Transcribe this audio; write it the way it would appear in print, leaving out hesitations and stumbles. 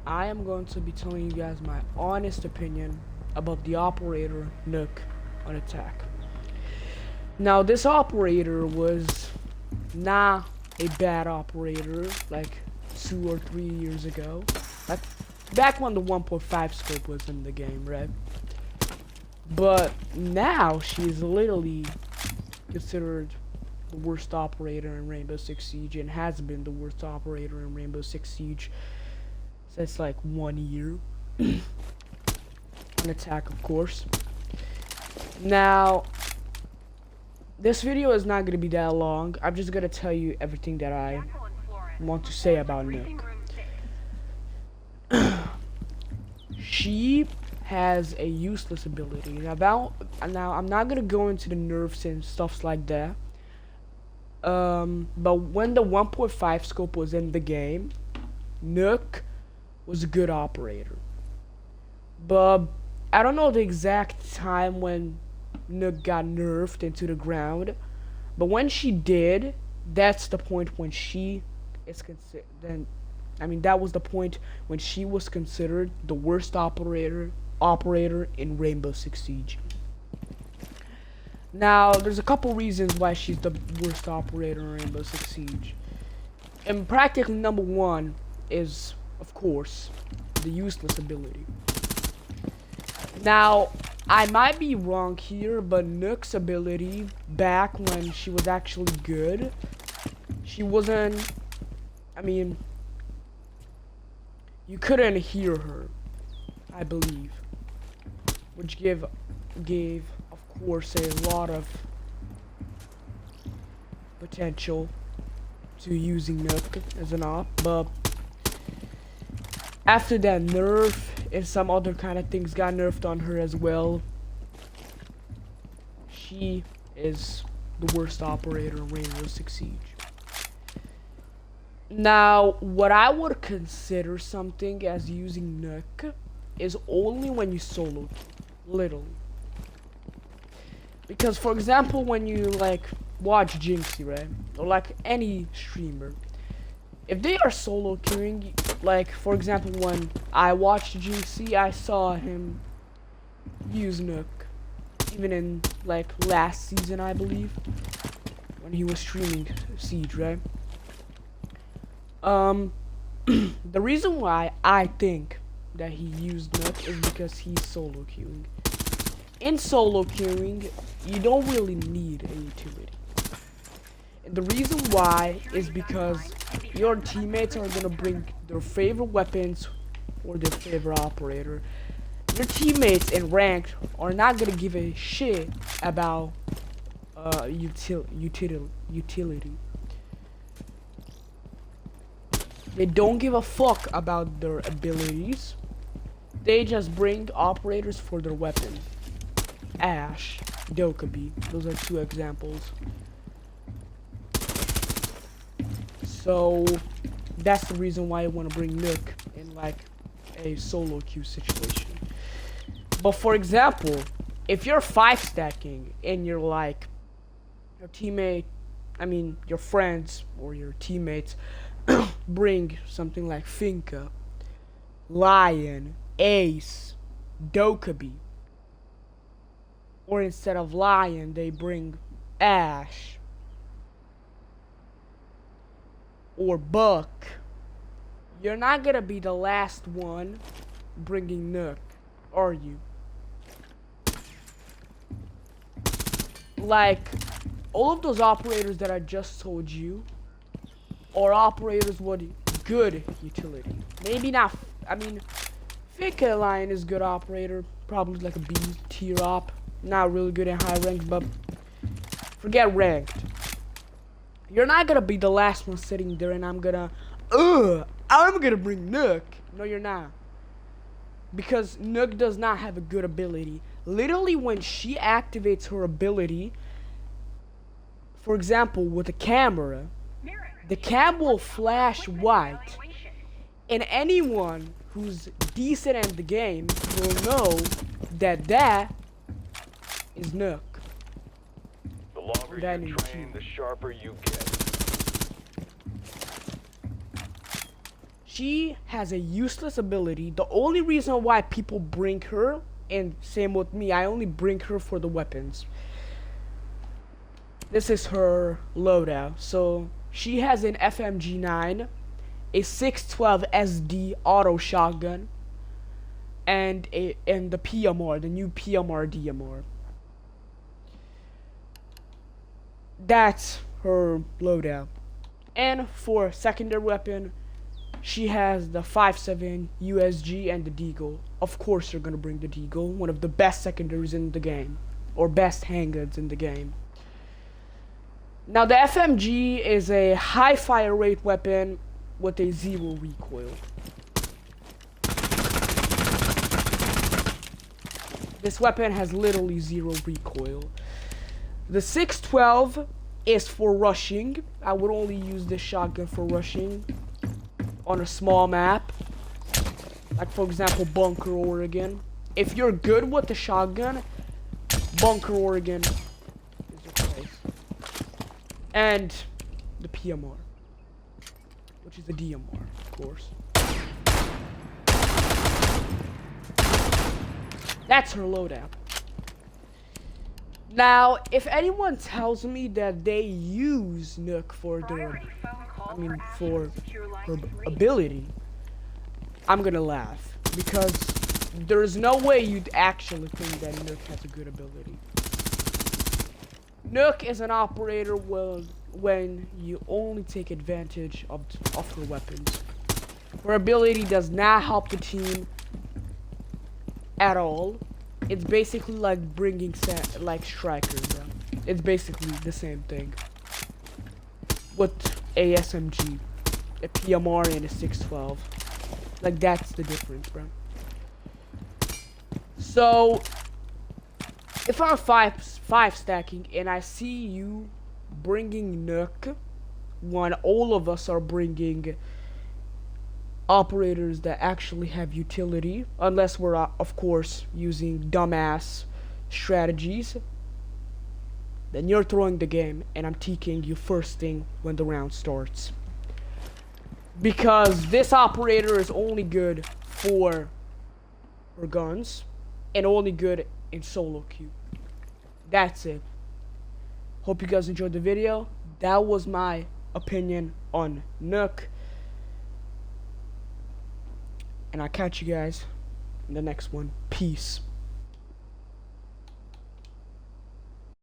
I am going to be telling you guys my honest opinion about the operator Nokk on attack. Now, this operator was not a bad operator like 2 or 3 years ago. Like back when the 1.5 scope was in the game, right? But now she's literally considered the worst operator in Rainbow Six Siege and has been the worst operator in Rainbow Six Siege since like 1 year. On attack, of course. Now, this video is not gonna be that long. I'm just gonna tell you everything that I want to say about Nokk. She has a useless ability. Now I'm not gonna go into the nerfs and stuff like that. But when the 1.5 scope was in the game, Nokk was a good operator. But I don't know the exact time when Nokk got nerfed into the ground. But when she did, that's the point when she is considered. That was the point when she was considered the worst operator in Rainbow Six Siege. Now, there's a couple reasons why she's the worst operator in Rainbow Six Siege. And practically number one is, of course, the useless ability. Now, I might be wrong here, but Nook's ability back when she was actually good, she wasn't, you couldn't hear her, I believe. Which gave of course a lot of potential to using Nokk as an op, but after that nerf and some other kind of things got nerfed on her as well, she is the worst operator in Rainbow Six Siege. Now, what I would consider something as using Nokk is only when you solo, literally. Because, for example, when you watch Jinxie, right, or like any streamer, if they are solo queuing, like for example, when I watched Jinxie, I saw him use Nokk, even in like last season, I believe, when he was streaming Siege, right? The reason why I think that he used Nokk is because he's solo queuing. In solo queuing, you don't really need a utility. And the reason why is because your teammates are gonna bring their favorite weapons or their favorite operator. Your teammates in ranked are not gonna give a shit about utility. They don't give a fuck about their abilities. They just bring operators for their weapon. Ash, Dokkaebi, those are two examples. So that's the reason why I want to bring Nokk in like a solo queue situation. But for example, if you're 5-stacking and you're like your teammate, your friends or your teammates bring something like Finka, Lion, Ace, Dokkaebi, or instead of Lion they bring Ash or Buck, you're not gonna be the last one bringing Nokk, are you? Like, all of those operators that I just told you are operators with good utility. Maybe not, Finka Lion is good operator, probably like a B tier op, not really good in high ranks, but forget ranked. You're not gonna be the last one sitting there and I'm gonna bring Nokk. No, you're not. Because Nokk does not have a good ability. Literally, when she activates her ability, for example, with a camera, the cam will flash white. And anyone who's decent at the game will know that that is Nokk. The longer you train, the sharper you get. She has a useless ability. The only reason why people bring her, and same with me, I only bring her for the weapons. This is her loadout. So she has an FMG9, a 612 SD auto shotgun, and the PMR, the new PMR DMR. That's her loadout. And for secondary weapon, she has the 5.7 USG and the Deagle. Of course you're gonna bring the Deagle, one of the best secondaries in the game, or best handguns in the game. Now the FMG is a high fire rate weapon with a 0 recoil. This weapon has literally 0 recoil. The 612 is for rushing. I would only use this shotgun for rushing on a small map. Like for example, Bunker, Oregon. If you're good with the shotgun, Bunker, Oregon is your place. And the PMR, which is the DMR, of course. That's her loadout. Now, if anyone tells me that they use Nokk for their, for her ability, I'm gonna laugh, because there's no way you'd actually think that Nokk has a good ability. Nokk is an operator when you only take advantage of her weapons. Her ability does not help the team at all. It's basically like bringing like Striker, bro. It's basically the same thing with a SMG, a PMR, and a 612. Like that's the difference, bro. So if I'm five stacking and I see you bringing Nokk when all of us are bringing operators that actually have utility, unless we're of course using dumbass strategies, then you're throwing the game and I'm TKing you first thing when the round starts, because this operator is only good for her guns and only good in solo queue. That's it. Hope you guys enjoyed the video. That was my opinion on Nokk. And I'll catch you guys in the next one. Peace.